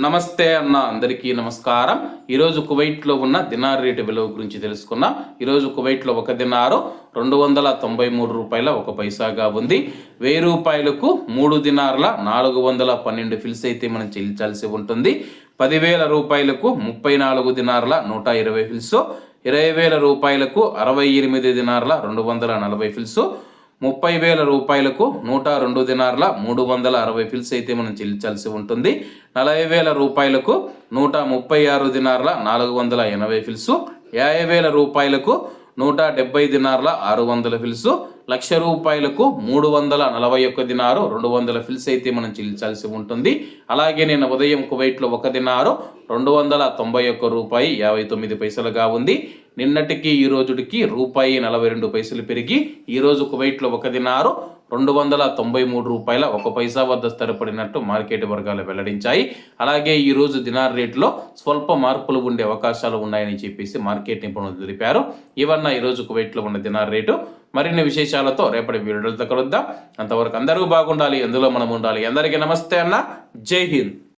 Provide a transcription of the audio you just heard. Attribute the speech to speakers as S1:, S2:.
S1: నమస్తే అన్న, అందరికీ నమస్కారం. ఈరోజు కువైట్లో ఉన్న దినార్ రేటు విలువ గురించి తెలుసుకున్నాం. ఈరోజు కువైట్లో ఒక దినారు 293 రూపాయల 1 పైసాగా ఉంది. 1000 రూపాయలకు 3 దినార్ల 412 ఫిల్స్ అయితే మనం చెల్లించాల్సి ఉంటుంది. 10,000 రూపాయలకు 34 దినార్ల 120 ఫిల్స్, 20,000 రూపాయలకు 68 దినార్ల 240 ఫిల్స్, 30,000 రూపాయలకు 102 దినార్ల 360 ఫిల్స్ అయితే మనం చెల్లించాల్సి ఉంటుంది. 40,000 రూపాయలకు 136 దినార్ల 480 ఫిల్స్, 50,000 రూపాయలకు 170 దినార్ల 600 ఫిల్స్, 1,00,000 రూపాయలకు 341 దినారు 200 ఫిల్స్ అయితే మనం చెల్లించాల్సి ఉంటుంది. అలాగే నేను ఉదయం కువైట్లో ఒక దినారు 291 రూపాయి 59 పైసలుగా ఉంది. నిన్నటికి ఈ రోజుకి రూపాయి 42 పైసలు పెరిగి ఈరోజు కువైట్లో ఒక దినారు 293 రూపాయల 1 పైసా వద్ద స్థిరపడినట్టు మార్కెట్ వర్గాలు వెల్లడించాయి. అలాగే ఈరోజు దినార్ రేటులో స్వల్ప మార్పులు ఉండే అవకాశాలు ఉన్నాయని చెప్పేసి మార్కెట్ నిపుణులు తెలిపారు. ఇవన్న ఈరోజు కువైట్లో ఉన్న దినార్ రేటు. మరిన్ని విశేషాలతో రేపటి వీడియోలతో కలుద్దాం. అంతవరకు అందరూ బాగుండాలి, అందులో మనం ఉండాలి. అందరికీ నమస్తే అన్న, జై హింద్.